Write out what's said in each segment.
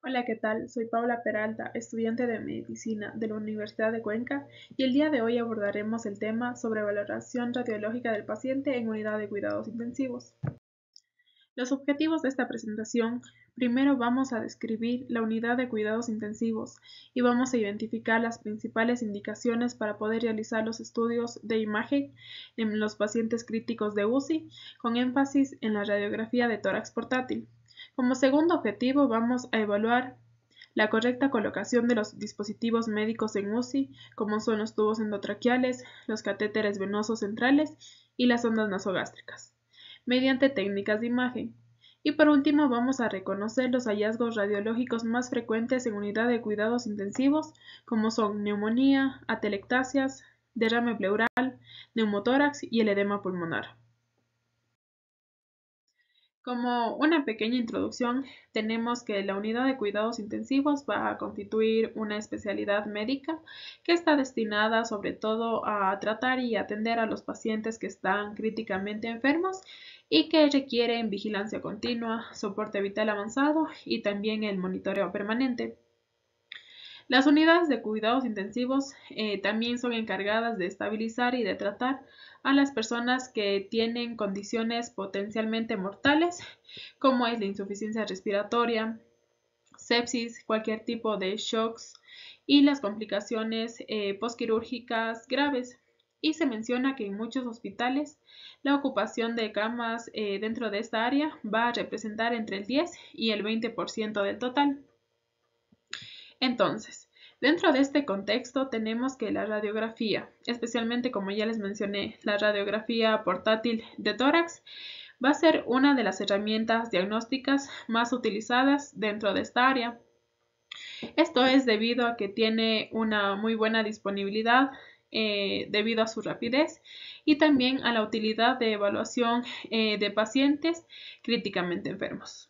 Hola, ¿qué tal? Soy Paula Peralta, estudiante de Medicina de la Universidad de Cuenca, y el día de hoy abordaremos el tema sobre valoración radiológica del paciente en unidad de cuidados intensivos. Los objetivos de esta presentación: primero vamos a describir la unidad de cuidados intensivos y vamos a identificar las principales indicaciones para poder realizar los estudios de imagen en los pacientes críticos de UCI, con énfasis en la radiografía de tórax portátil. Como segundo objetivo vamos a evaluar la correcta colocación de los dispositivos médicos en UCI, como son los tubos endotraqueales, los catéteres venosos centrales y las sondas nasogástricas, mediante técnicas de imagen. Y por último vamos a reconocer los hallazgos radiológicos más frecuentes en unidad de cuidados intensivos, como son neumonía, atelectasias, derrame pleural, neumotórax y el edema pulmonar. Como una pequeña introducción, tenemos que la unidad de cuidados intensivos va a constituir una especialidad médica que está destinada sobre todo a tratar y atender a los pacientes que están críticamente enfermos y que requieren vigilancia continua, soporte vital avanzado y también el monitoreo permanente. Las unidades de cuidados intensivos también son encargadas de estabilizar y de tratar a las personas que tienen condiciones potencialmente mortales, como es la insuficiencia respiratoria, sepsis, cualquier tipo de shocks y las complicaciones postquirúrgicas graves. Y se menciona que en muchos hospitales la ocupación de camas dentro de esta área va a representar entre el 10 y el 20% del total. Entonces, dentro de este contexto tenemos que la radiografía, especialmente como ya les mencioné, la radiografía portátil de tórax, va a ser una de las herramientas diagnósticas más utilizadas dentro de esta área. Esto es debido a que tiene una muy buena disponibilidad debido a su rapidez y también a la utilidad de evaluación de pacientes críticamente enfermos.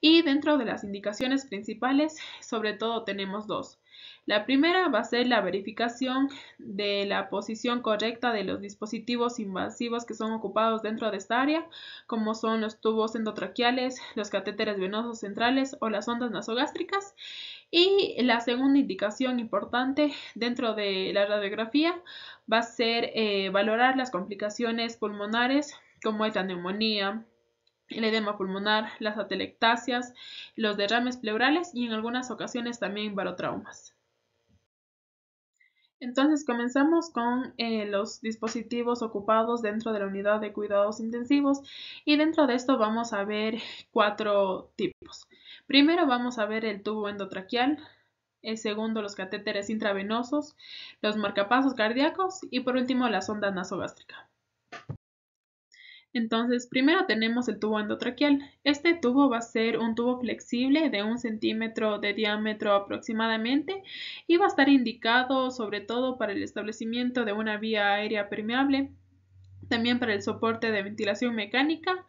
Y dentro de las indicaciones principales, sobre todo tenemos dos. La primera va a ser la verificación de la posición correcta de los dispositivos invasivos que son ocupados dentro de esta área, como son los tubos endotraqueales, los catéteres venosos centrales o las ondas nasogástricas. Y la segunda indicación importante dentro de la radiografía va a ser valorar las complicaciones pulmonares, como es la neumonía, el edema pulmonar, las atelectasias, los derrames pleurales y en algunas ocasiones también barotraumas. Entonces comenzamos con los dispositivos ocupados dentro de la unidad de cuidados intensivos, y dentro de esto vamos a ver cuatro tipos. Primero vamos a ver el tubo endotraqueal, el segundo los catéteres intravenosos, los marcapasos cardíacos y por último la sonda nasogástrica. Entonces, primero tenemos el tubo endotraqueal. Este tubo va a ser un tubo flexible de 1 centímetro de diámetro aproximadamente y va a estar indicado sobre todo para el establecimiento de una vía aérea permeable, también para el soporte de ventilación mecánica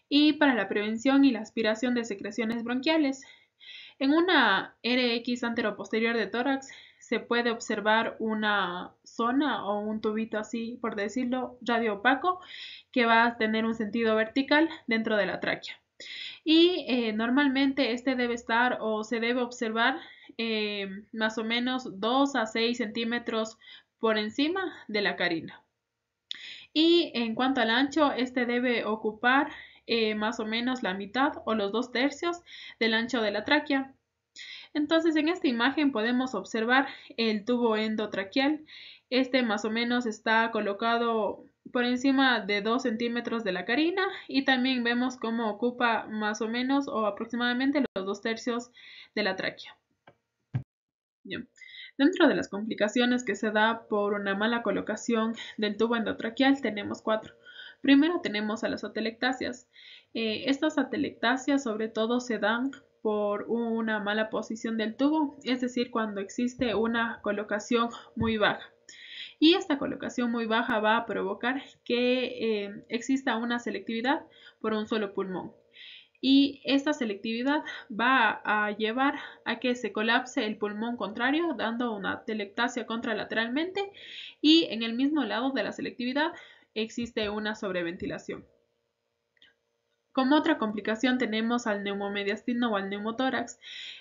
y para la prevención y la aspiración de secreciones bronquiales. En una RX anteroposterior de tórax se puede observar una zona o un tubito así, por decirlo, radio-opaco, que va a tener un sentido vertical dentro de la tráquea. Y normalmente este debe estar o se debe observar más o menos 2 a 6 centímetros por encima de la carina. Y en cuanto al ancho, este debe ocupar más o menos la mitad o los 2/3 del ancho de la tráquea. Entonces, en esta imagen podemos observar el tubo endotraqueal. Este más o menos está colocado por encima de 2 centímetros de la carina y también vemos cómo ocupa más o menos o aproximadamente los 2/3 de la tráquea. Bien. Dentro de las complicaciones que se da por una mala colocación del tubo endotraqueal tenemos cuatro. Primero tenemos a las atelectasias. Estas atelectasias sobre todo se dan por una mala posición del tubo, es decir, cuando existe una colocación muy baja. Y esta colocación muy baja va a provocar que exista una selectividad por un solo pulmón. Y esta selectividad va a llevar a que se colapse el pulmón contrario, dando una atelectasia contralateralmente, y en el mismo lado de la selectividad existe una sobreventilación. Como otra complicación tenemos al neumomediastino o al neumotórax.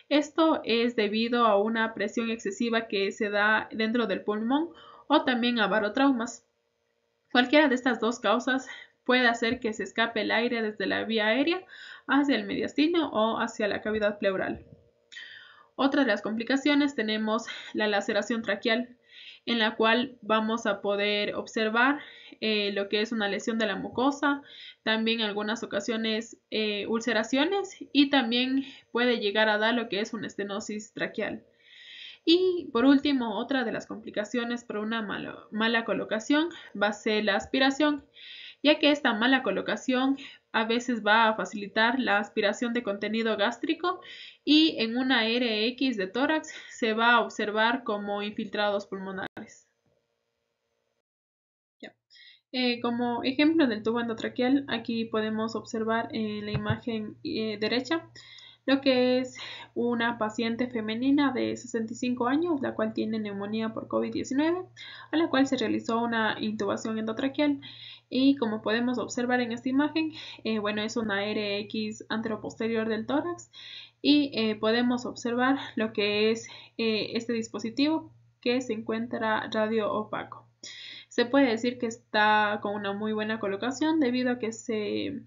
Esto es debido a una presión excesiva que se da dentro del pulmón o también a barotraumas. Cualquiera de estas dos causas puede hacer que se escape el aire desde la vía aérea hacia el mediastino o hacia la cavidad pleural. Otra de las complicaciones tenemos la laceración traqueal, en la cual vamos a poder observar lo que es una lesión de la mucosa, también en algunas ocasiones ulceraciones y también puede llegar a dar lo que es una estenosis traqueal. Y por último, otra de las complicaciones por una mala colocación va a ser la aspiración, ya que esta mala colocación a veces va a facilitar la aspiración de contenido gástrico y en una RX de tórax se va a observar como infiltrados pulmonares. Como ejemplo del tubo endotraqueal, aquí podemos observar en la imagen derecha lo que es una paciente femenina de 65 años, la cual tiene neumonía por COVID-19, a la cual se realizó una intubación endotraqueal. Y como podemos observar en esta imagen, bueno, es una RX anteroposterior del tórax y podemos observar lo que es este dispositivo que se encuentra radio opaco. Se puede decir que está con una muy buena colocación debido a que se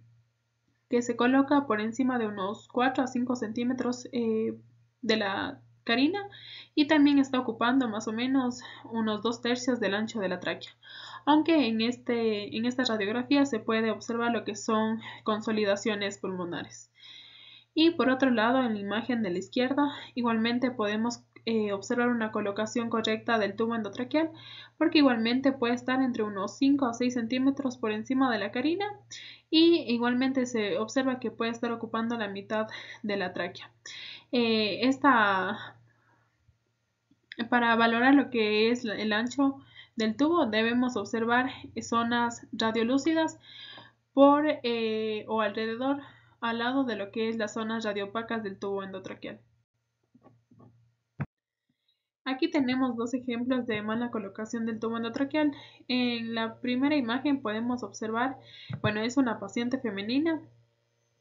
coloca por encima de unos 4 a 5 centímetros de la carina y también está ocupando más o menos unos 2/3 del ancho de la tráquea. Aunque en esta radiografía se puede observar lo que son consolidaciones pulmonares. Y por otro lado, en la imagen de la izquierda, igualmente podemos observar una colocación correcta del tubo endotraqueal, porque igualmente puede estar entre unos 5 a 6 centímetros por encima de la carina y igualmente se observa que puede estar ocupando la mitad de la tráquea. Para valorar lo que es el ancho del tubo, debemos observar zonas radiolúcidas por o alrededor al lado de lo que es las zonas radiopacas del tubo endotraqueal. Aquí tenemos dos ejemplos de mala colocación del tubo endotraqueal. En la primera imagen podemos observar, bueno, es una paciente femenina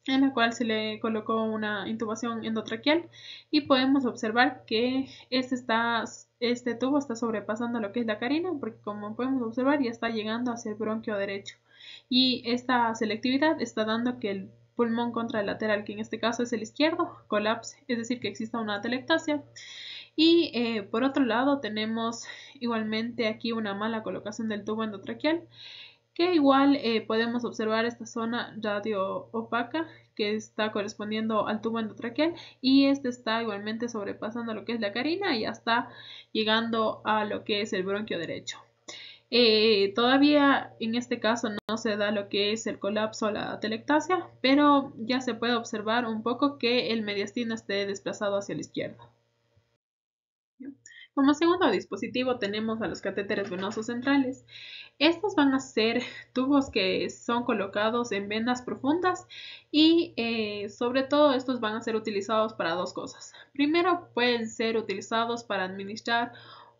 en la cual se le colocó una intubación endotraqueal y podemos observar que este tubo está sobrepasando lo que es la carina, porque como podemos observar ya está llegando hacia el bronquio derecho y esta selectividad está dando que el pulmón contralateral, que en este caso es el izquierdo, colapse, es decir, que exista una atelectasia. Y por otro lado tenemos igualmente aquí una mala colocación del tubo endotraqueal, que igual podemos observar esta zona radio opaca que está correspondiendo al tubo endotraqueal y este está igualmente sobrepasando lo que es la carina y ya está llegando a lo que es el bronquio derecho. Todavía en este caso no se da lo que es el colapso o la atelectasia, pero ya se puede observar un poco que el mediastino esté desplazado hacia la izquierda. Como segundo dispositivo tenemos a los catéteres venosos centrales. Estos van a ser tubos que son colocados en venas profundas y sobre todo estos van a ser utilizados para dos cosas. Primero, pueden ser utilizados para administrar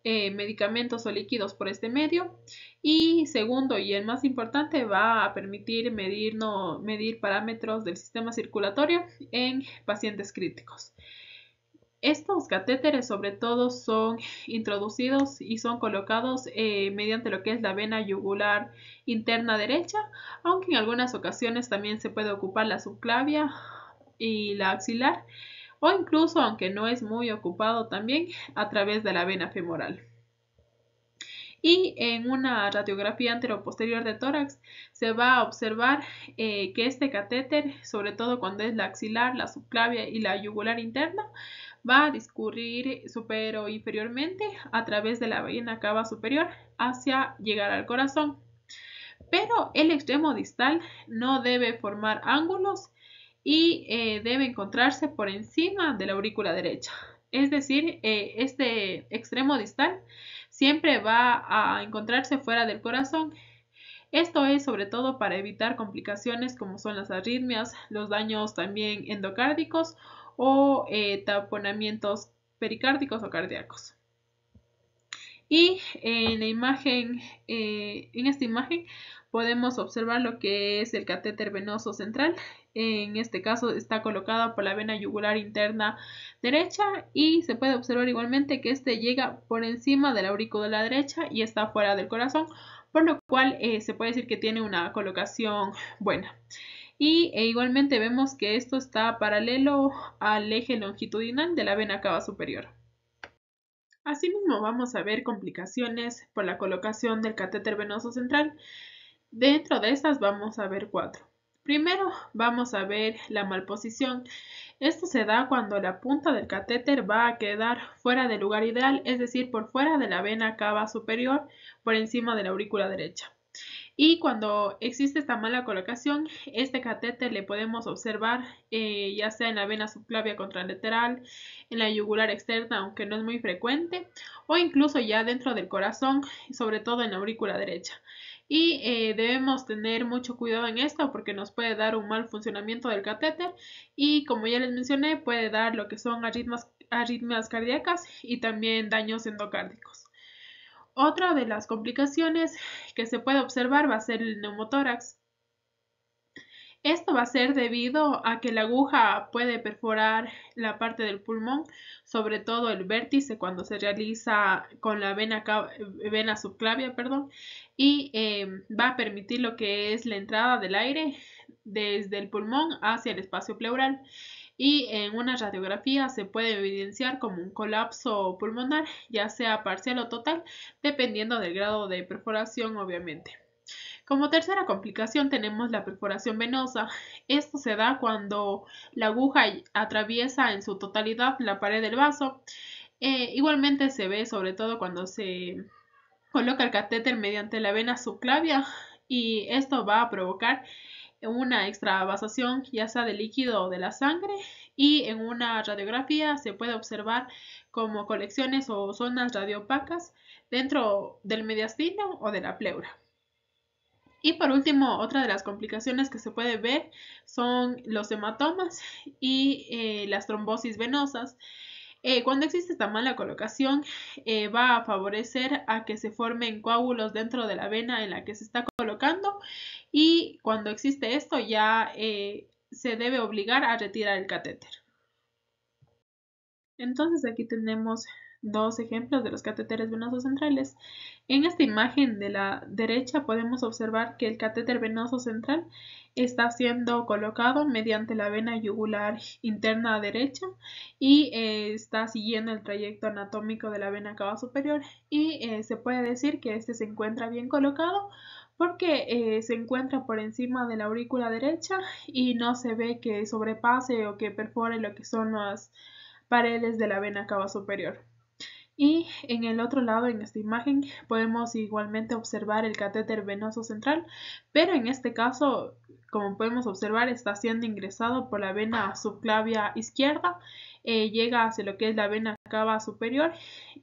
medicamentos o líquidos por este medio y segundo y el más importante va a permitir medir parámetros del sistema circulatorio en pacientes críticos. Estos catéteres sobre todo son introducidos y son colocados mediante lo que es la vena yugular interna derecha, aunque en algunas ocasiones también se puede ocupar la subclavia y la axilar, o incluso, aunque no es muy ocupado también, a través de la vena femoral. Y en una radiografía anteroposterior de tórax se va a observar que este catéter, sobre todo cuando es la axilar, la subclavia y la yugular interna, va a discurrir superior o inferiormente a través de la vena cava superior hacia llegar al corazón. Pero el extremo distal no debe formar ángulos y debe encontrarse por encima de la aurícula derecha. Es decir, este extremo distal siempre va a encontrarse fuera del corazón. Esto es sobre todo para evitar complicaciones como son las arritmias, los daños también endocárdicos o taponamientos pericárdicos o cardíacos. Y en esta imagen podemos observar lo que es el catéter venoso central. En este caso está colocada por la vena yugular interna derecha y se puede observar igualmente que este llega por encima de la aurícula derecha y está fuera del corazón, por lo cual se puede decir que tiene una colocación buena. Y igualmente vemos que esto está paralelo al eje longitudinal de la vena cava superior. Asimismo, vamos a ver complicaciones por la colocación del catéter venoso central. Dentro de estas vamos a ver 4. Primero, vamos a ver la malposición. Esto se da cuando la punta del catéter va a quedar fuera del lugar ideal, es decir, por fuera de la vena cava superior, por encima de la aurícula derecha. Y cuando existe esta mala colocación, este catéter le podemos observar ya sea en la vena subclavia contralateral, en la yugular externa, aunque no es muy frecuente, o incluso ya dentro del corazón, sobre todo en la aurícula derecha. Y debemos tener mucho cuidado en esto porque nos puede dar un mal funcionamiento del catéter y, como ya les mencioné, puede dar lo que son arritmias cardíacas y también daños endocárdicos. Otra de las complicaciones que se puede observar va a ser el neumotórax. Esto va a ser debido a que la aguja puede perforar la parte del pulmón, sobre todo el vértice cuando se realiza con la vena subclavia, y va a permitir lo que es la entrada del aire desde el pulmón hacia el espacio pleural. Y en una radiografía se puede evidenciar como un colapso pulmonar, ya sea parcial o total, dependiendo del grado de perforación, obviamente. Como tercera complicación tenemos la perforación venosa. Esto se da cuando la aguja atraviesa en su totalidad la pared del vaso. Igualmente se ve sobre todo cuando se coloca el catéter mediante la vena subclavia y esto va a provocar una extravasación ya sea de líquido o de la sangre, y en una radiografía se puede observar como colecciones o zonas radiopacas dentro del mediastino o de la pleura. Y por último, otra de las complicaciones que se puede ver son los hematomas y las trombosis venosas. Cuando existe esta mala colocación, va a favorecer a que se formen coágulos dentro de la vena en la que se está colocando, y cuando existe esto ya se debe obligar a retirar el catéter. Entonces aquí tenemos dos ejemplos de los catéteres venosos centrales. En esta imagen de la derecha podemos observar que el catéter venoso central está siendo colocado mediante la vena yugular interna derecha y está siguiendo el trayecto anatómico de la vena cava superior, y se puede decir que este se encuentra bien colocado porque se encuentra por encima de la aurícula derecha y no se ve que sobrepase o que perfore lo que son las paredes de la vena cava superior. Y en el otro lado, en esta imagen, podemos igualmente observar el catéter venoso central, pero en este caso, como podemos observar, está siendo ingresado por la vena subclavia izquierda, llega hacia lo que es la vena cava superior,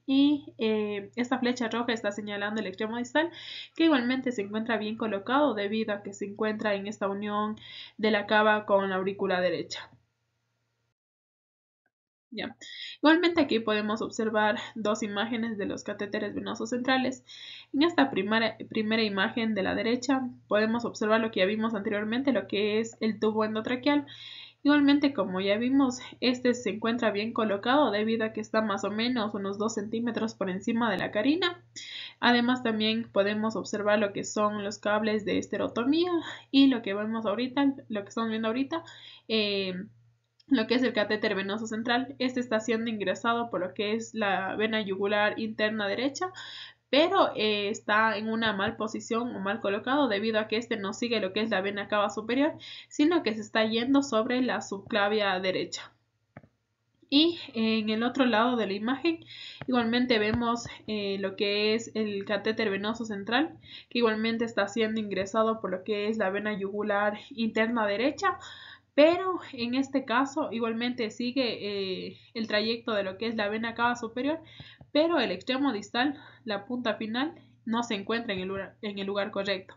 y esta flecha roja está señalando el extremo distal, que igualmente se encuentra bien colocado debido a que se encuentra en esta unión de la cava con la aurícula derecha. Ya. Igualmente aquí podemos observar dos imágenes de los catéteres venosos centrales. En esta primera imagen de la derecha podemos observar lo que ya vimos anteriormente, lo que es el tubo endotraqueal. Igualmente, como ya vimos, este se encuentra bien colocado debido a que está más o menos unos 2 centímetros por encima de la carina. Además, también podemos observar lo que son los cables de esterotomía y lo que vemos ahorita, lo que estamos viendo ahorita, lo que es el catéter venoso central. Este está siendo ingresado por lo que es la vena yugular interna derecha, pero está en una mal posición o mal colocado debido a que este no sigue lo que es la vena cava superior, sino que se está yendo sobre la subclavia derecha. Y en el otro lado de la imagen igualmente vemos lo que es el catéter venoso central, que igualmente está siendo ingresado por lo que es la vena yugular interna derecha, pero en este caso igualmente sigue el trayecto de lo que es la vena cava superior, pero el extremo distal, la punta final, no se encuentra en el lugar correcto,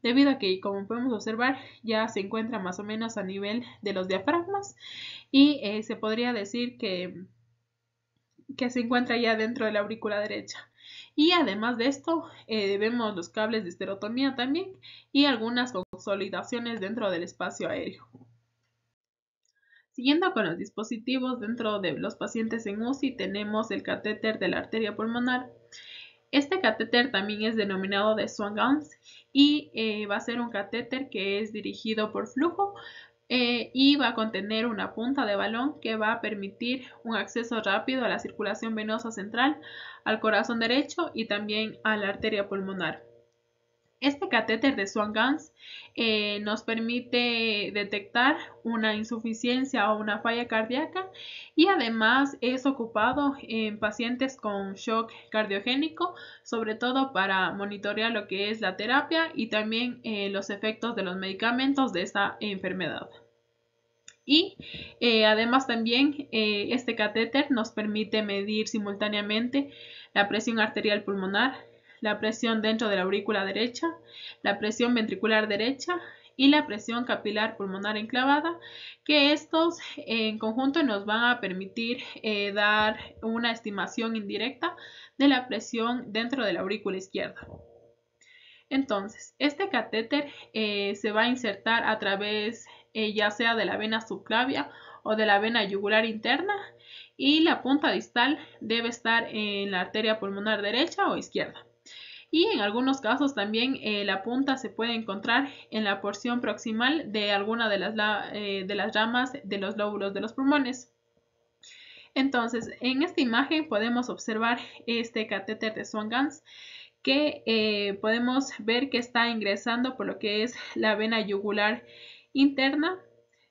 debido a que, como podemos observar, ya se encuentra más o menos a nivel de los diafragmas, y se podría decir que se encuentra ya dentro de la aurícula derecha. Y además de esto, vemos los cables de esterotomía también y algunas consolidaciones dentro del espacio aéreo. Siguiendo con los dispositivos dentro de los pacientes en UCI, tenemos el catéter de la arteria pulmonar. Este catéter también es denominado de Swan-Ganz y va a ser un catéter que es dirigido por flujo y va a contener una punta de balón que va a permitir un acceso rápido a la circulación venosa central, al corazón derecho y también a la arteria pulmonar. Este catéter de Swan-Ganz nos permite detectar una insuficiencia o una falla cardíaca y además es ocupado en pacientes con shock cardiogénico, sobre todo para monitorear lo que es la terapia y también los efectos de los medicamentos de esta enfermedad. Y además también este catéter nos permite medir simultáneamente la presión arterial pulmonar, la presión dentro de la aurícula derecha, la presión ventricular derecha y la presión capilar pulmonar enclavada, que estos en conjunto nos van a permitir dar una estimación indirecta de la presión dentro de la aurícula izquierda. Entonces, este catéter se va a insertar a través ya sea de la vena subclavia o de la vena yugular interna y la punta distal debe estar en la arteria pulmonar derecha o izquierda. Y en algunos casos también la punta se puede encontrar en la porción proximal de alguna de las ramas de los lóbulos de los pulmones. Entonces, en esta imagen podemos observar este catéter de Swan-Ganz que podemos ver que está ingresando por lo que es la vena yugular interna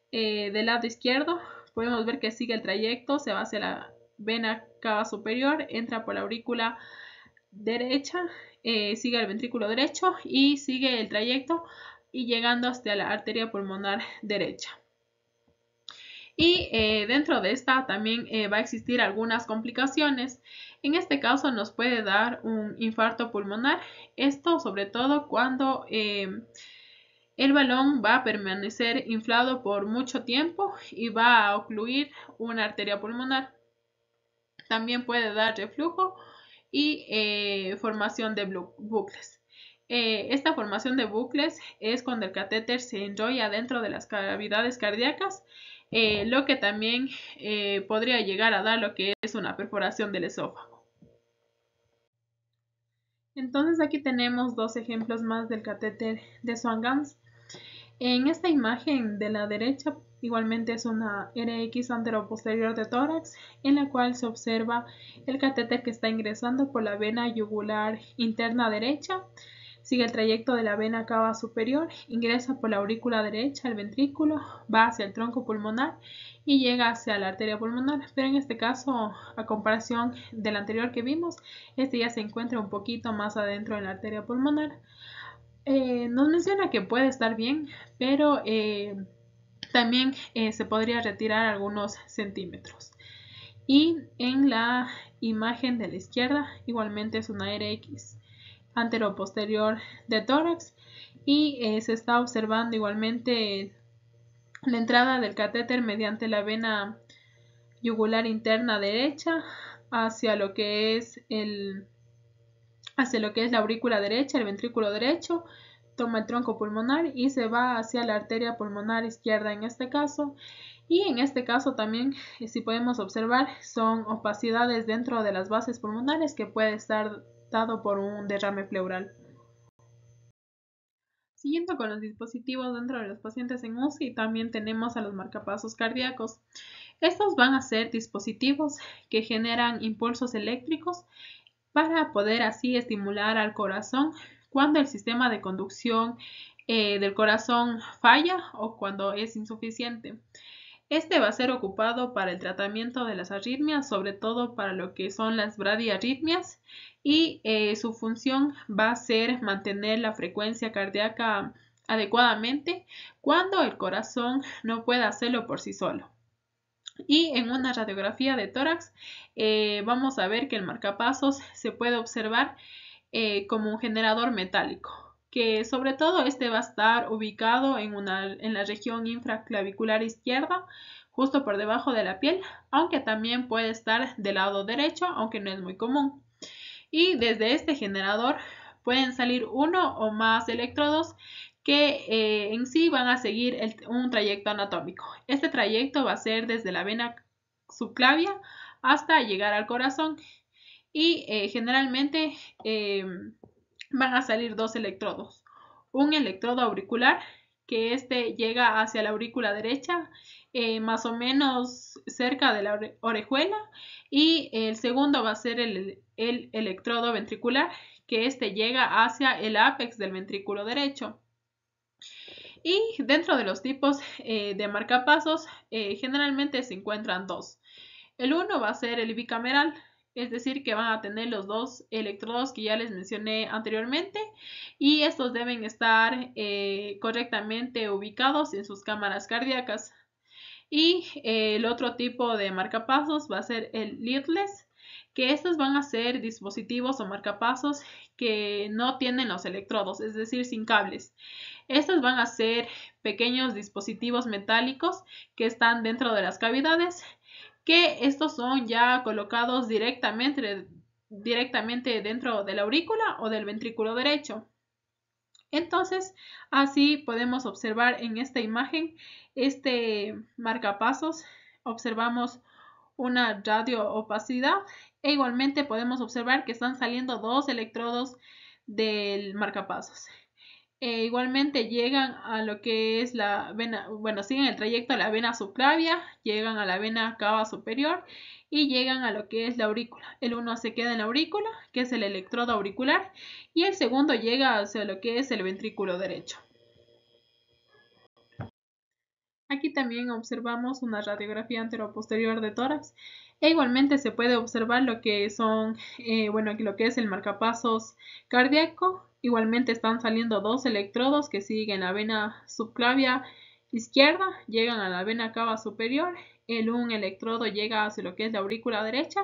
del lado izquierdo. Podemos ver que sigue el trayecto, se va hacia la vena cava superior, entra por la aurícula derecha, sigue el ventrículo derecho y sigue el trayecto y llegando hasta la arteria pulmonar derecha. Y dentro de esta también va a existir algunas complicaciones. En este caso nos puede dar un infarto pulmonar, esto sobre todo cuando el balón va a permanecer inflado por mucho tiempo y va a ocluir una arteria pulmonar. También puede dar reflujo y formación de bucles. Esta formación de bucles es cuando el catéter se enrolla dentro de las cavidades cardíacas, lo que también podría llegar a dar lo que es una perforación del esófago. Entonces aquí tenemos dos ejemplos más del catéter de Swan-Ganz. En esta imagen de la derecha igualmente es una RX anteroposterior de tórax en la cual se observa el catéter que está ingresando por la vena yugular interna derecha, sigue el trayecto de la vena cava superior, ingresa por la aurícula derecha al ventrículo, va hacia el tronco pulmonar y llega hacia la arteria pulmonar, pero en este caso, a comparación del anterior que vimos, este ya se encuentra un poquito más adentro de la arteria pulmonar. Nos menciona que puede estar bien, pero también se podría retirar algunos centímetros. Y en la imagen de la izquierda igualmente es una RX anteroposterior de tórax y se está observando igualmente la entrada del catéter mediante la vena yugular interna derecha hacia lo que es la aurícula derecha, el ventrículo derecho, toma el tronco pulmonar y se va hacia la arteria pulmonar izquierda en este caso. Y en este caso también, si podemos observar, son opacidades dentro de las bases pulmonares que puede estar dado por un derrame pleural. Siguiendo con los dispositivos dentro de los pacientes en UCI, también tenemos a los marcapasos cardíacos. Estos van a ser dispositivos que generan impulsos eléctricos para poder así estimular al corazón cuando el sistema de conducción del corazón falla o cuando es insuficiente. Este va a ser ocupado para el tratamiento de las arritmias, sobre todo para lo que son las bradiarritmias, y su función va a ser mantener la frecuencia cardíaca adecuadamente cuando el corazón no pueda hacerlo por sí solo. Y en una radiografía de tórax vamos a ver que el marcapasos se puede observar como un generador metálico, que sobre todo este va a estar ubicado en la región infraclavicular izquierda, justo por debajo de la piel, aunque también puede estar del lado derecho, aunque no es muy común. Y desde este generador pueden salir uno o más electrodos que en sí van a seguir un trayecto anatómico. Este trayecto va a ser desde la vena subclavia hasta llegar al corazón y generalmente van a salir dos electrodos. Un electrodo auricular que llega hacia la aurícula derecha, más o menos cerca de la orejuela, y el segundo va a ser el electrodo ventricular que llega hacia el ápex del ventrículo derecho. Y dentro de los tipos de marcapasos, generalmente se encuentran dos. El uno va a ser el bicameral, es decir, que van a tener los dos electrodos que ya les mencioné anteriormente y estos deben estar correctamente ubicados en sus cámaras cardíacas. Y el otro tipo de marcapasos va a ser el leadless, que estos van a ser dispositivos o marcapasos que no tienen los electrodos, es decir, sin cables. Estos van a ser pequeños dispositivos metálicos que están dentro de las cavidades, que estos son ya colocados directamente dentro de la aurícula o del ventrículo derecho. Entonces, así podemos observar en esta imagen este marcapasos. Observamos una radioopacidad e igualmente podemos observar que están saliendo dos electrodos del marcapasos. Igualmente llegan a lo que es la vena, bueno, siguen el trayecto a la vena subclavia, llegan a la vena cava superior y llegan a lo que es la aurícula. El uno se queda en la aurícula, que es el electrodo auricular, y el segundo llega hacia lo que es el ventrículo derecho. Aquí también observamos una radiografía anteroposterior de tórax e igualmente se puede observar lo que son, lo que es el marcapasos cardíaco. Igualmente están saliendo dos electrodos que siguen la vena subclavia izquierda, llegan a la vena cava superior, un electrodo llega hacia lo que es la aurícula derecha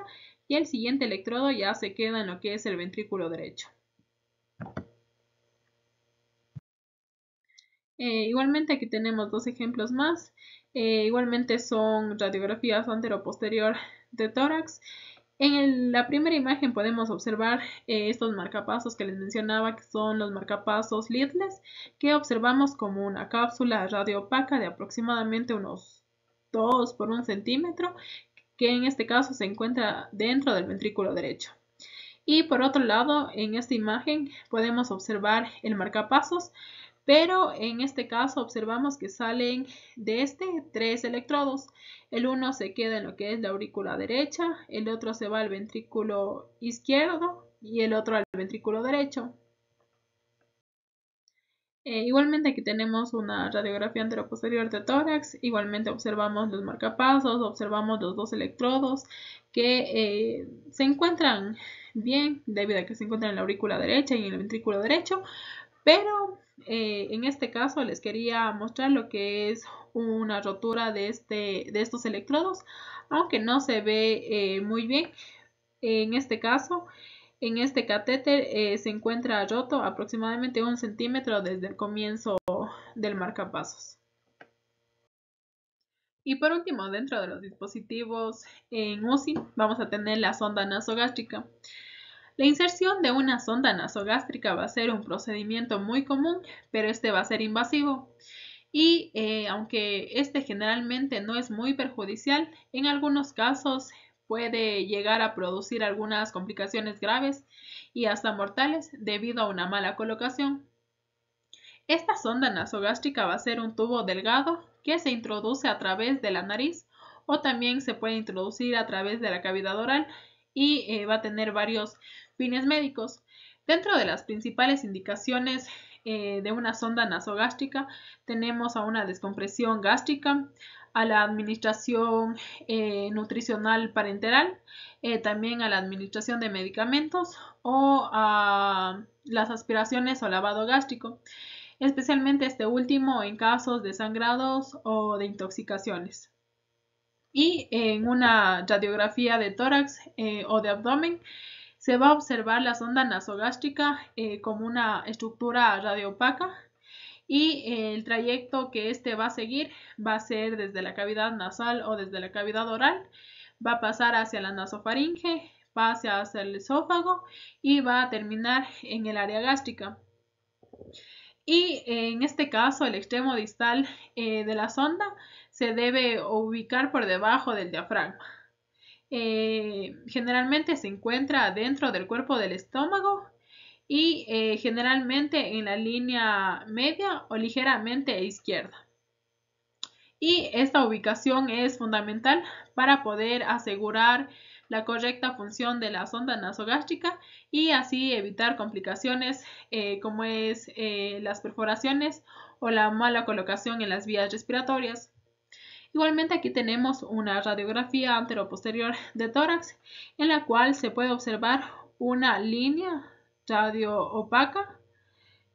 y el siguiente electrodo ya se queda en lo que es el ventrículo derecho. Igualmente aquí tenemos dos ejemplos más. Igualmente son radiografías antero-posterior de tórax. En la primera imagen podemos observar estos marcapasos que les mencionaba, que son los marcapasos leadless, que observamos como una cápsula radioopaca de aproximadamente unos 2 por 1 centímetro, que en este caso se encuentra dentro del ventrículo derecho. Y por otro lado, en esta imagen podemos observar el marcapasos, pero en este caso observamos que salen de tres electrodos. El uno se queda en lo que es la aurícula derecha, el otro se va al ventrículo izquierdo y el otro al ventrículo derecho. Igualmente aquí tenemos una radiografía anteroposterior de tórax, igualmente observamos los marcapasos, observamos los dos electrodos que se encuentran bien debido a que se encuentran en la aurícula derecha y en el ventrículo derecho, pero en este caso les quería mostrar lo que es una rotura de estos electrodos, aunque no se ve muy bien. En este caso, en este catéter se encuentra roto aproximadamente 1 centímetro desde el comienzo del marcapasos. Y por último, dentro de los dispositivos en UCI, vamos a tener la sonda nasogástrica. La inserción de una sonda nasogástrica va a ser un procedimiento muy común, pero va a ser invasivo. Y aunque generalmente no es muy perjudicial, en algunos casos puede llegar a producir algunas complicaciones graves y hasta mortales debido a una mala colocación. Esta sonda nasogástrica va a ser un tubo delgado que se introduce a través de la nariz o también se puede introducir a través de la cavidad oral y va a tener varios fines médicos. Dentro de las principales indicaciones de una sonda nasogástrica tenemos a una descompresión gástrica, a la administración nutricional parenteral, también a la administración de medicamentos o a las aspiraciones o lavado gástrico, especialmente este último en casos de sangrados o de intoxicaciones. Y en una radiografía de tórax o de abdomen se va a observar la sonda nasogástrica como una estructura radioopaca y el trayecto que va a seguir va a ser desde la cavidad nasal o desde la cavidad oral, va a pasar hacia la nasofaringe, pasa hacia el esófago y va a terminar en el área gástrica. Y en este caso el extremo distal de la sonda se debe ubicar por debajo del diafragma. Generalmente se encuentra dentro del cuerpo del estómago y generalmente en la línea media o ligeramente izquierda. Y esta ubicación es fundamental para poder asegurar la correcta función de la sonda nasogástrica y así evitar complicaciones como es las perforaciones o la mala colocación en las vías respiratorias. Igualmente aquí tenemos una radiografía anteroposterior de tórax en la cual se puede observar una línea radio opaca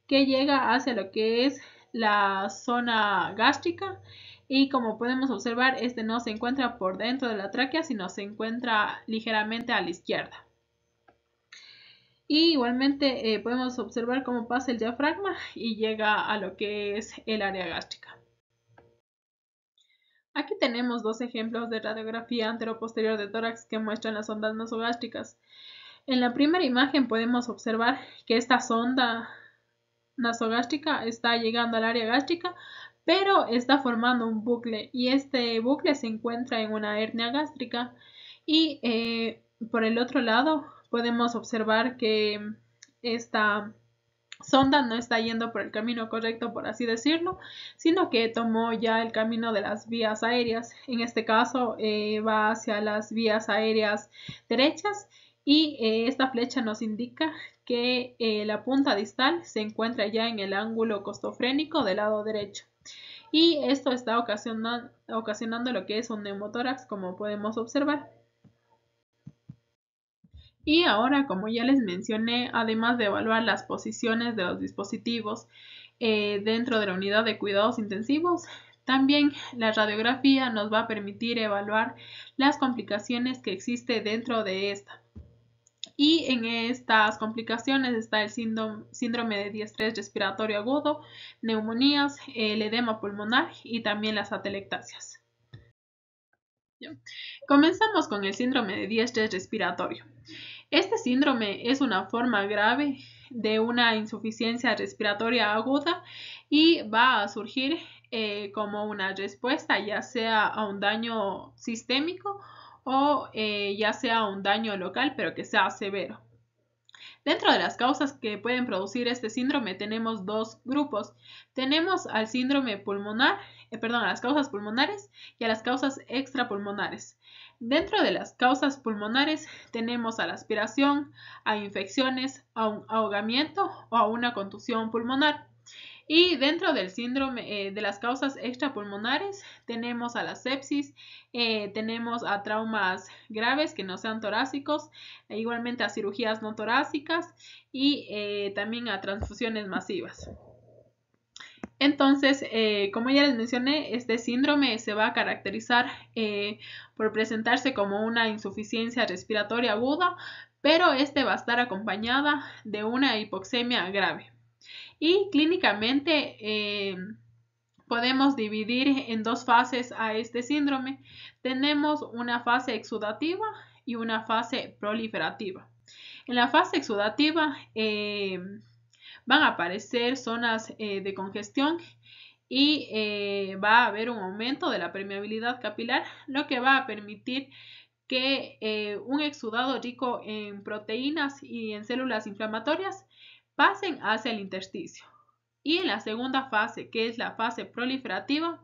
que llega hacia lo que es la zona gástrica y como podemos observar este no se encuentra por dentro de la tráquea sino se encuentra ligeramente a la izquierda. Y igualmente podemos observar cómo pasa el diafragma y llega a lo que es el área gástrica. Aquí tenemos dos ejemplos de radiografía anteroposterior de tórax que muestran las ondas nasogástricas. En la primera imagen podemos observar que esta sonda nasogástrica está llegando al área gástrica, pero está formando un bucle y este bucle se encuentra en una hernia gástrica y por el otro lado podemos observar que esta sonda no está yendo por el camino correcto, por así decirlo, sino que tomó ya el camino de las vías aéreas. En este caso va hacia las vías aéreas derechas y esta flecha nos indica que la punta distal se encuentra ya en el ángulo costofrénico del lado derecho. Y esto está ocasionando lo que es un neumotórax, como podemos observar. Y ahora, como ya les mencioné, además de evaluar las posiciones de los dispositivos dentro de la unidad de cuidados intensivos, también la radiografía nos va a permitir evaluar las complicaciones que existe dentro de esta. Y en estas complicaciones está el síndrome de diestrés respiratorio agudo, neumonías, el edema pulmonar y también las atelectasias. Comenzamos con el síndrome de diestrés respiratorio. Este síndrome es una forma grave de una insuficiencia respiratoria aguda y va a surgir como una respuesta ya sea a un daño sistémico o ya sea a un daño local pero que sea severo. Dentro de las causas que pueden producir este síndrome tenemos dos grupos. Tenemos al síndrome pulmonar, a las causas pulmonares y a las causas extrapulmonares. Dentro de las causas pulmonares tenemos a la aspiración, a infecciones, a un ahogamiento o a una contusión pulmonar. Y dentro del síndrome de las causas extrapulmonares tenemos a la sepsis, tenemos a traumas graves que no sean torácicos, igualmente a cirugías no torácicas y también a transfusiones masivas. Entonces, como ya les mencioné, este síndrome se va a caracterizar por presentarse como una insuficiencia respiratoria aguda, pero este va a estar acompañada de una hipoxemia grave. Y clínicamente podemos dividir en dos fases a este síndrome. Tenemos una fase exudativa y una fase proliferativa. En la fase exudativa van a aparecer zonas de congestión y va a haber un aumento de la permeabilidad capilar, lo que va a permitir que un exudado rico en proteínas y en células inflamatorias pasen hacia el intersticio. Y en la segunda fase, que es la fase proliferativa,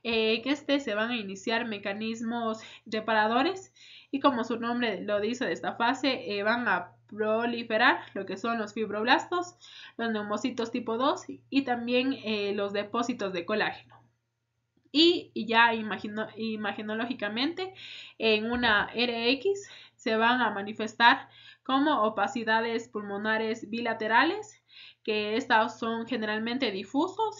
que se van a iniciar mecanismos reparadores y como su nombre lo dice de esta fase, van a proliferar lo que son los fibroblastos, los neumocitos tipo 2 y también los depósitos de colágeno. Y ya imagenológicamente en una RX se van a manifestar como opacidades pulmonares bilaterales, que estas son generalmente difusos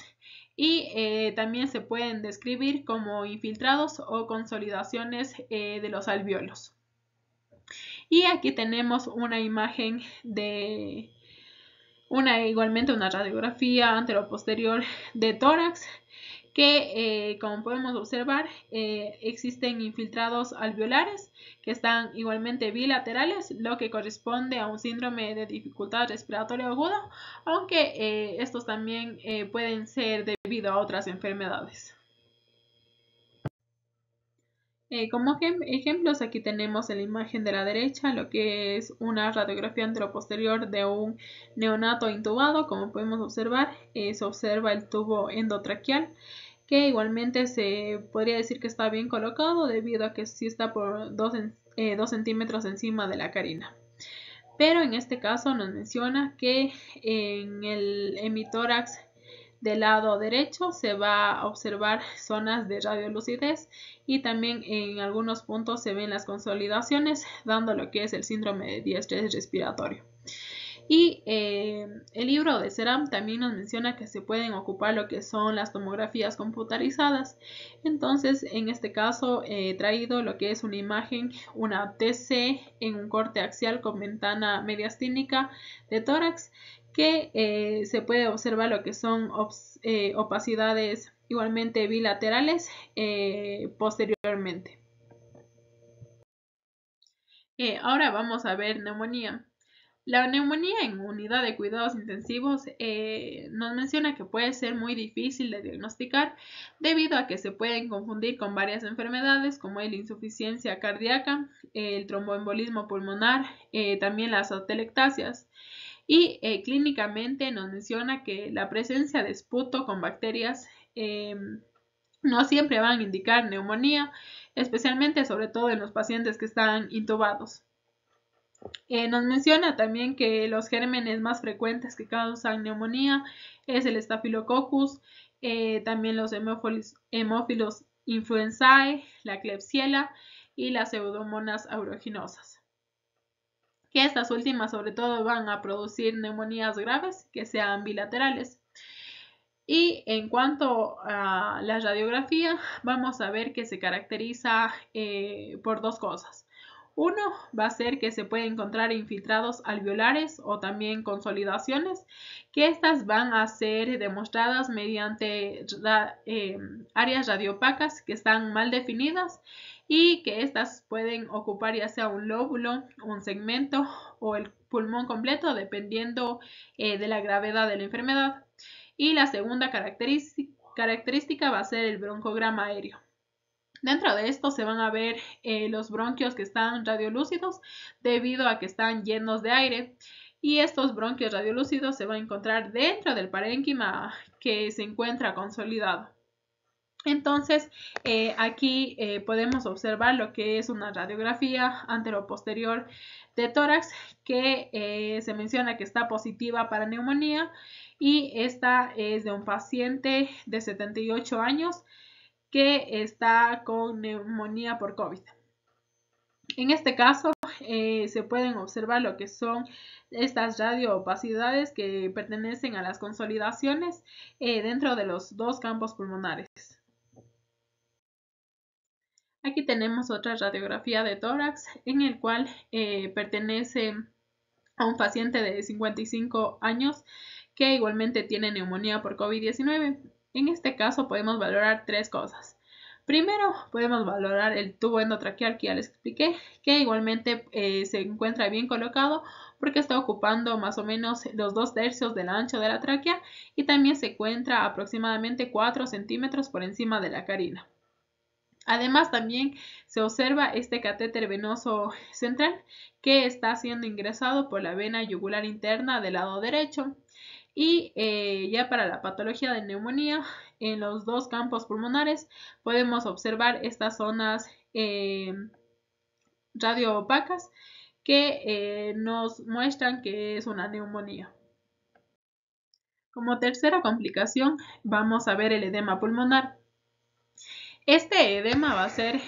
y también se pueden describir como infiltrados o consolidaciones de los alvéolos. Y aquí tenemos una imagen de igualmente una radiografía anteroposterior de tórax que, como podemos observar, existen infiltrados alveolares que están igualmente bilaterales, lo que corresponde a un síndrome de dificultad respiratoria aguda, aunque estos también pueden ser debido a otras enfermedades. Como ejemplos, aquí tenemos en la imagen de la derecha lo que es una radiografía anteroposterior de un neonato intubado. Como podemos observar, se observa el tubo endotraqueal, que igualmente se podría decir que está bien colocado debido a que sí está por 2 centímetros encima de la carina. Pero en este caso nos menciona que en el hemitórax del lado derecho se va a observar zonas de radiolucidez y también en algunos puntos se ven las consolidaciones, dando lo que es el síndrome de diestrés respiratorio. Y el libro de Ceram también nos menciona que se pueden ocupar lo que son las tomografías computarizadas. Entonces, en este caso, he traído lo que es una imagen, una TC en un corte axial con ventana mediastínica de tórax, que se puede observar lo que son opacidades igualmente bilaterales posteriormente. Ahora vamos a ver neumonía. La neumonía en unidad de cuidados intensivos nos menciona que puede ser muy difícil de diagnosticar debido a que se pueden confundir con varias enfermedades como la insuficiencia cardíaca, el tromboembolismo pulmonar, también las atelectasias. Y clínicamente nos menciona que la presencia de esputo con bacterias no siempre van a indicar neumonía, especialmente sobre todo en los pacientes que están intubados. Nos menciona también que los gérmenes más frecuentes que causan neumonía es el Staphylococcus, también los Haemophilus influenzae, la Klebsiella y las Pseudomonas aeruginosa, que estas últimas sobre todo van a producir neumonías graves que sean bilaterales. Y en cuanto a la radiografía, vamos a ver que se caracteriza por dos cosas. Uno va a ser que se puede encontrar infiltrados alveolares o también consolidaciones, que estas van a ser demostradas mediante áreas radiopacas que están mal definidas y que estas pueden ocupar ya sea un lóbulo, un segmento o el pulmón completo, dependiendo de la gravedad de la enfermedad. Y la segunda característica va a ser el broncograma aéreo. Dentro de esto se van a ver los bronquios que están radiolúcidos debido a que están llenos de aire, y estos bronquios radiolúcidos se van a encontrar dentro del parénquima que se encuentra consolidado. Entonces, aquí podemos observar lo que es una radiografía anteroposterior de tórax que se menciona que está positiva para neumonía, y esta es de un paciente de 78 años que está con neumonía por COVID. En este caso, se pueden observar lo que son estas radioopacidades que pertenecen a las consolidaciones dentro de los dos campos pulmonares. Aquí tenemos otra radiografía de tórax en el cual pertenece a un paciente de 55 años que igualmente tiene neumonía por COVID-19. En este caso podemos valorar tres cosas. Primero, podemos valorar el tubo endotraqueal que ya les expliqué, que igualmente se encuentra bien colocado porque está ocupando más o menos los 2/3 del ancho de la tráquea y también se encuentra aproximadamente 4 centímetros por encima de la carina. Además, también se observa este catéter venoso central que está siendo ingresado por la vena yugular interna del lado derecho. Y ya para la patología de neumonía, en los dos campos pulmonares podemos observar estas zonas radioopacas que nos muestran que es una neumonía. Como tercera complicación, vamos a ver el edema pulmonar. Este edema va a ser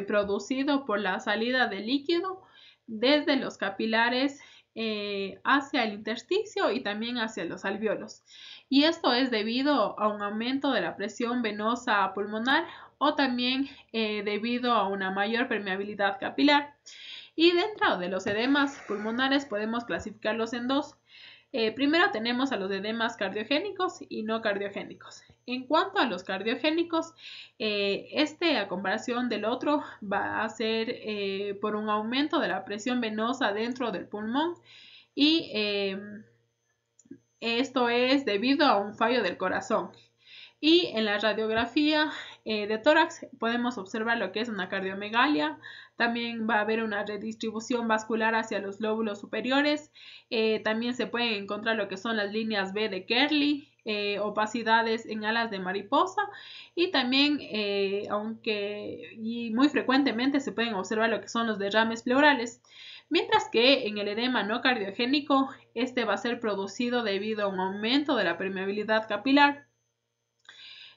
producido por la salida de líquido desde los capilares hacia el intersticio y también hacia los alvéolos. Y esto es debido a un aumento de la presión venosa pulmonar o también debido a una mayor permeabilidad capilar. Y dentro de los edemas pulmonares podemos clasificarlos en dos. Primero tenemos a los edemas cardiogénicos y no cardiogénicos. En cuanto a los cardiogénicos, a comparación del otro va a ser por un aumento de la presión venosa dentro del pulmón y esto es debido a un fallo del corazón. Y en la radiografía de tórax podemos observar lo que es una cardiomegalia. También va a haber una redistribución vascular hacia los lóbulos superiores. También se pueden encontrar lo que son las líneas B de Kerley, opacidades en alas de mariposa y también, y muy frecuentemente se pueden observar lo que son los derrames pleurales. Mientras que en el edema no cardiogénico, este va a ser producido debido a un aumento de la permeabilidad capilar.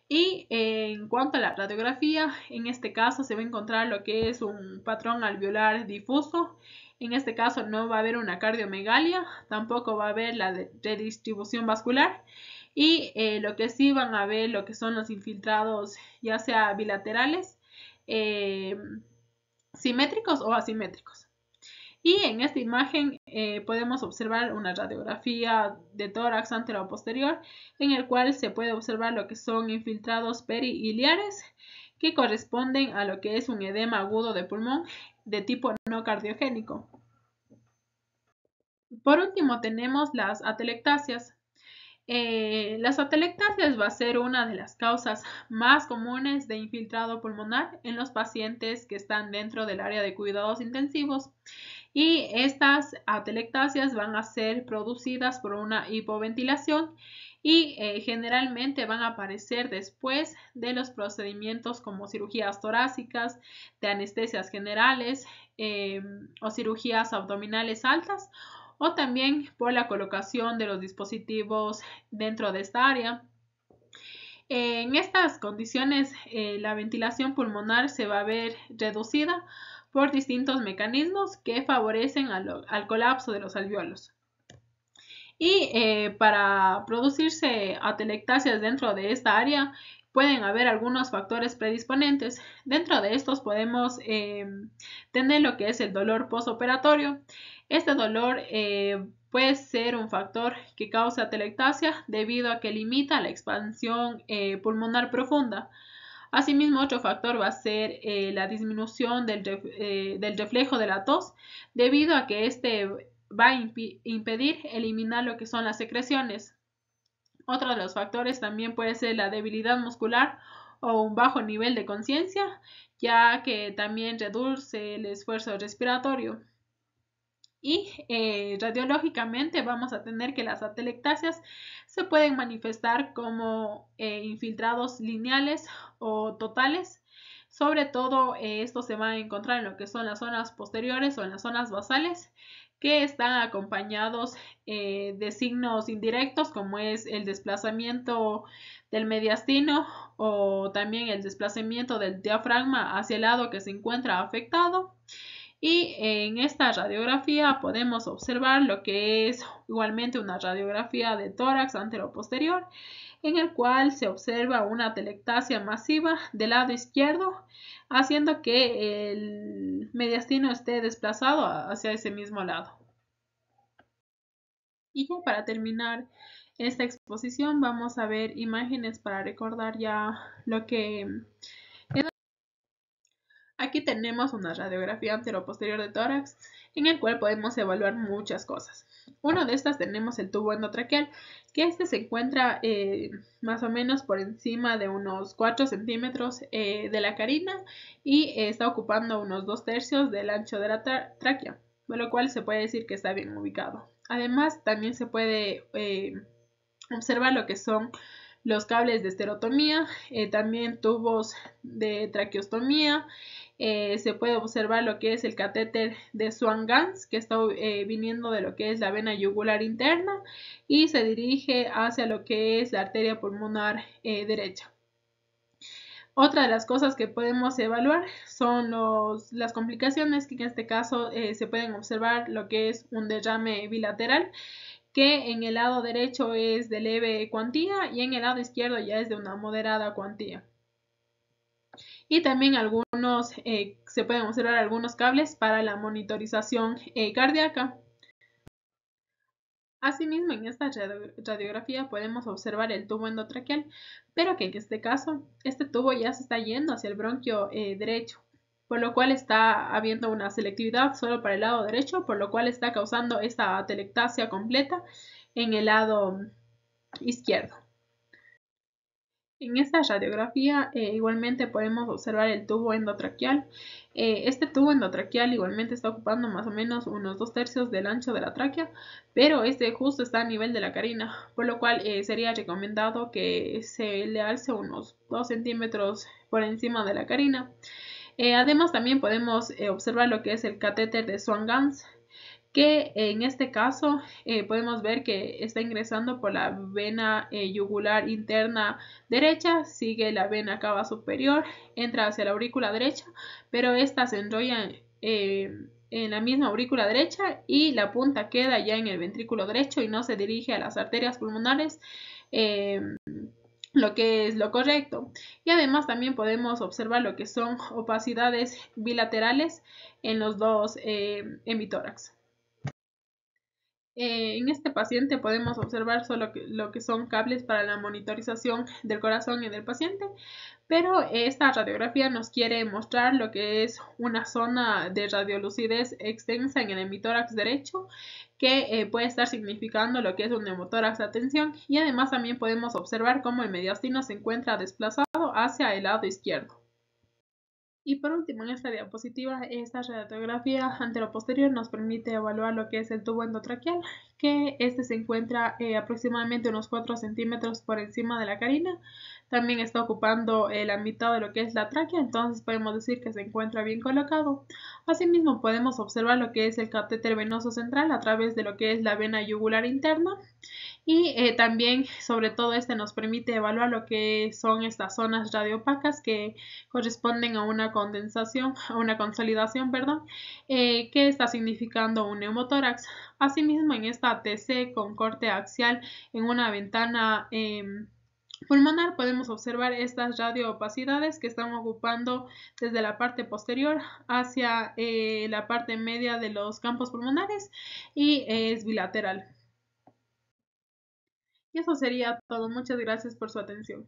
Y en cuanto a la radiografía, en este caso se va a encontrar lo que es un patrón alveolar difuso. En este caso no va a haber una cardiomegalia, tampoco va a haber la redistribución vascular. Y lo que sí van a ver lo que son los infiltrados, ya sea bilaterales, simétricos o asimétricos. Y en esta imagen podemos observar una radiografía de tórax antero o posterior en el cual se puede observar lo que son infiltrados periiliares que corresponden a lo que es un edema agudo de pulmón de tipo no cardiogénico. Por último tenemos las atelectasias. Las atelectasias va a ser una de las causas más comunes de infiltrado pulmonar en los pacientes que están dentro del área de cuidados intensivos. Y estas atelectasias van a ser producidas por una hipoventilación y generalmente van a aparecer después de los procedimientos como cirugías torácicas, de anestesias generales o cirugías abdominales altas o también por la colocación de los dispositivos dentro de esta área. En estas condiciones, la ventilación pulmonar se va a ver reducida por distintos mecanismos que favorecen al colapso de los alvéolos. Y para producirse atelectasias dentro de esta área pueden haber algunos factores predisponentes. Dentro de estos podemos tener lo que es el dolor postoperatorio. Este dolor puede ser un factor que causa atelectasia debido a que limita la expansión pulmonar profunda. Asimismo, otro factor va a ser la disminución del reflejo de la tos, debido a que este va a impedir eliminar lo que son las secreciones. Otro de los factores también puede ser la debilidad muscular o un bajo nivel de conciencia, ya que también reduce el esfuerzo respiratorio. Y radiológicamente vamos a tener que las atelectasias se pueden manifestar como infiltrados lineales o totales. Sobre todo esto se va a encontrar en lo que son las zonas posteriores o en las zonas basales, que están acompañados de signos indirectos como es el desplazamiento del mediastino o también el desplazamiento del diafragma hacia el lado que se encuentra afectado. Y en esta radiografía podemos observar lo que es igualmente una radiografía de tórax antero-posterior, en el cual se observa una atelectasia masiva del lado izquierdo, haciendo que el mediastino esté desplazado hacia ese mismo lado. Y ya para terminar esta exposición vamos a ver imágenes para recordar ya lo que... Aquí tenemos una radiografía antero-posterior de tórax en el cual podemos evaluar muchas cosas. Una de estas tenemos el tubo endotraqueal, que este se encuentra más o menos por encima de unos 4 centímetros de la carina y está ocupando unos 2/3 del ancho de la tráquea, con lo cual se puede decir que está bien ubicado. Además, también se puede observar lo que son los cables de esterotomía, también tubos de traqueostomía. Se puede observar lo que es el catéter de Swan-Ganz, que está viniendo de lo que es la vena yugular interna y se dirige hacia lo que es la arteria pulmonar derecha. Otra de las cosas que podemos evaluar son las complicaciones, que en este caso se pueden observar lo que es un derrame bilateral, que en el lado derecho es de leve cuantía y en el lado izquierdo ya es de una moderada cuantía. Y también se pueden observar algunos cables para la monitorización cardíaca. Asimismo, en esta radiografía podemos observar el tubo endotraqueal, pero que en este caso, este tubo ya se está yendo hacia el bronquio derecho, por lo cual está habiendo una selectividad solo para el lado derecho, por lo cual está causando esta atelectasia completa en el lado izquierdo. En esta radiografía igualmente podemos observar el tubo endotraqueal. Este tubo endotraqueal igualmente está ocupando más o menos unos 2/3 del ancho de la tráquea, pero este justo está a nivel de la carina, por lo cual sería recomendado que se le alce unos 2 centímetros por encima de la carina. Además también podemos observar lo que es el catéter de Swan-Ganz, que en este caso podemos ver que está ingresando por la vena yugular interna derecha, sigue la vena cava superior, entra hacia la aurícula derecha, pero esta se enrolla en la misma aurícula derecha y la punta queda ya en el ventrículo derecho y no se dirige a las arterias pulmonares. Lo que es lo correcto. Y además también podemos observar lo que son opacidades bilaterales en los dos hemitórax. En este paciente podemos observar solo lo que son cables para la monitorización del corazón en el paciente, pero esta radiografía nos quiere mostrar lo que es una zona de radiolucidez extensa en el hemitórax derecho, que puede estar significando lo que es un neumotórax de atención, y además también podemos observar cómo el mediastino se encuentra desplazado hacia el lado izquierdo. Y por último, en esta diapositiva, esta radiografía anteroposterior nos permite evaluar lo que es el tubo endotraqueal, que este se encuentra aproximadamente unos 4 centímetros por encima de la carina. También está ocupando la mitad de lo que es la tráquea, entonces podemos decir que se encuentra bien colocado. Asimismo, podemos observar lo que es el catéter venoso central a través de lo que es la vena yugular interna. Y también, sobre todo, este nos permite evaluar lo que son estas zonas radiopacas que corresponden a una condensación, a una consolidación, perdón, que está significando un neumotórax. Asimismo, en esta TC con corte axial en una ventana pulmonar podemos observar estas radioopacidades que están ocupando desde la parte posterior hacia la parte media de los campos pulmonares y es bilateral. Y eso sería todo. Muchas gracias por su atención.